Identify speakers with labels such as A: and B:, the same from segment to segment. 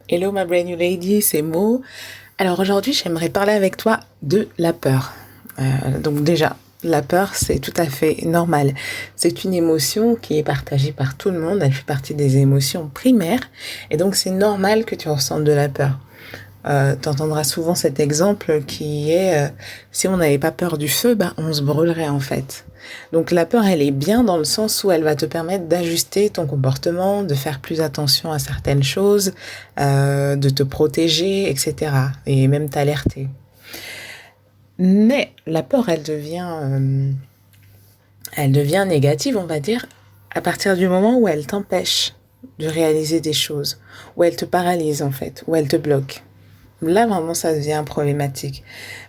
A: Hello my brand new lady, c'est Mo. Alors aujourd'hui, j'aimerais parler avec toi de la peur. Donc déjà, la peur, c'est tout à fait normal. C'est une émotion qui est partagée par tout le monde. Elle fait partie des émotions primaires. Et donc c'est normal que tu ressentes de la peur. Tu entendras souvent cet exemple qui est si on n'avait pas peur du feu, on se brûlerait en fait. Donc la peur, elle est bien dans le sens où elle va te permettre d'ajuster ton comportement, de faire plus attention à certaines choses, de te protéger, etc. Et même t'alerter. Mais la peur, elle devient négative, on va dire, à partir du moment où elle t'empêche de réaliser des choses, où elle te paralyse en fait, où elle te bloque. Là, vraiment, ça devient problématique.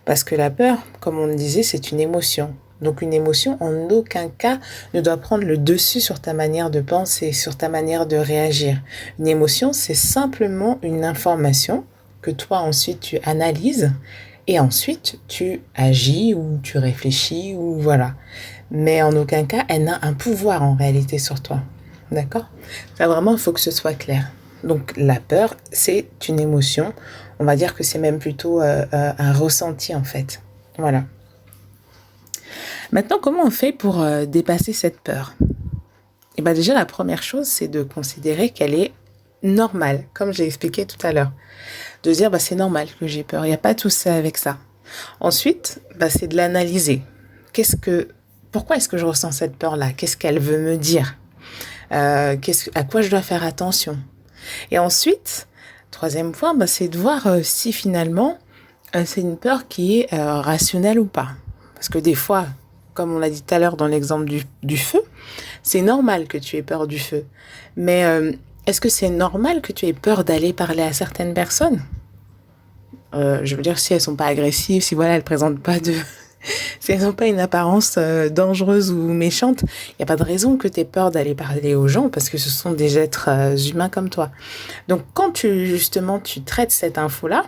A: Parce que la peur, comme on le disait, c'est une émotion. Donc une émotion, en aucun cas, ne doit prendre le dessus sur ta manière de penser, sur ta manière de réagir. Une émotion, c'est simplement une information que toi, ensuite, tu analyses et ensuite, tu agis ou tu réfléchis ou voilà. Mais en aucun cas, elle n'a un pouvoir en réalité sur toi. D'accord? Ça, vraiment, il faut que ce soit clair. Donc la peur, c'est une émotion. On va dire que c'est même plutôt un ressenti en fait. Voilà. Maintenant, comment on fait pour dépasser cette peur? Et bien déjà, la première chose, c'est de considérer qu'elle est normale, comme j'ai expliqué tout à l'heure. De dire, c'est normal que j'ai peur, il n'y a pas de souci avec ça. Ensuite, c'est de l'analyser. Pourquoi est-ce que je ressens cette peur-là? Qu'est-ce qu'elle veut me dire? À quoi je dois faire attention? Et ensuite, troisième point, c'est de voir si finalement c'est une peur qui est rationnelle ou pas. Parce que des fois, comme on l'a dit tout à l'heure dans l'exemple du feu, c'est normal que tu aies peur du feu. Mais est-ce que c'est normal que tu aies peur d'aller parler à certaines personnes? Je veux dire, si elles sont pas agressives, si voilà, elles présentent pas de... si elles n'ont pas une apparence dangereuse ou méchante, il n'y a pas de raison que tu aies peur d'aller parler aux gens parce que ce sont des êtres humains comme toi. Donc quand tu traites cette info-là,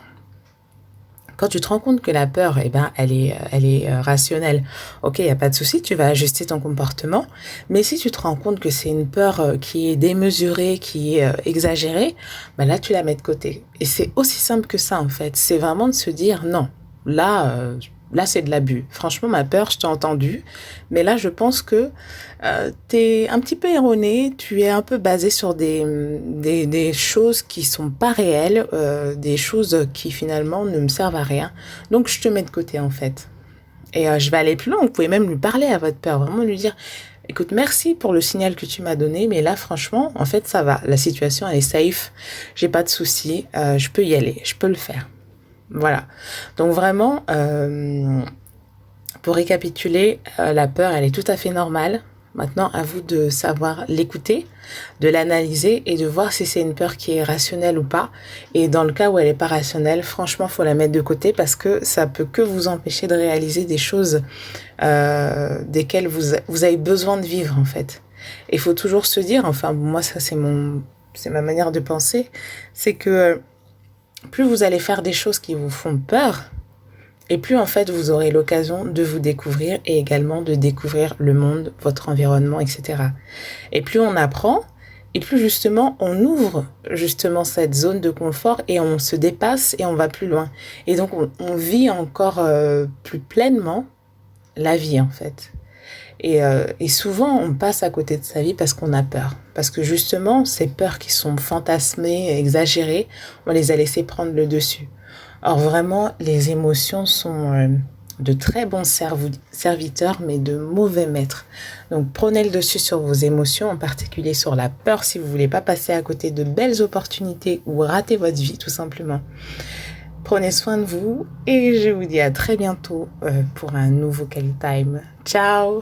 A: quand tu te rends compte que la peur, elle est rationnelle, ok, il n'y a pas de souci, tu vas ajuster ton comportement. Mais si tu te rends compte que c'est une peur qui est démesurée, qui est exagérée, là, tu la mets de côté. Et c'est aussi simple que ça, en fait. C'est vraiment de se dire, non, là, c'est de l'abus. Franchement, ma peur, je t'ai entendu. Mais là, je pense que t'es un petit peu erroné. Tu es un peu basé sur des choses qui sont pas réelles, des choses qui finalement ne me servent à rien. Donc, je te mets de côté, en fait. Et je vais aller plus loin. Vous pouvez même lui parler à votre peur. Vraiment lui dire, écoute, merci pour le signal que tu m'as donné. Mais là, franchement, en fait, ça va. La situation, elle est safe. J'ai pas de soucis. Je peux y aller. Je peux le faire. Voilà. Donc vraiment, pour récapituler, la peur, elle est tout à fait normale. Maintenant, à vous de savoir l'écouter, de l'analyser et de voir si c'est une peur qui est rationnelle ou pas. Et dans le cas où elle n'est pas rationnelle, franchement, faut la mettre de côté parce que ça peut que vous empêcher de réaliser des choses desquelles vous avez besoin de vivre en fait. Et il faut toujours se dire, enfin moi ça c'est ma manière de penser, c'est que plus vous allez faire des choses qui vous font peur, et plus en fait vous aurez l'occasion de vous découvrir et également de découvrir le monde, votre environnement, etc. Et plus on apprend, et plus justement on ouvre justement cette zone de confort et on se dépasse et on va plus loin. Et donc on vit encore plus pleinement la vie en fait. Et souvent, on passe à côté de sa vie parce qu'on a peur. Parce que justement, ces peurs qui sont fantasmées, exagérées, on les a laissées prendre le dessus. Or, vraiment, les émotions sont de très bons serviteurs, mais de mauvais maîtres. Donc, prenez le dessus sur vos émotions, en particulier sur la peur, si vous voulez pas passer à côté de belles opportunités ou rater votre vie, tout simplement. Prenez soin de vous et je vous dis à très bientôt pour un nouveau Kelly Time. Ciao!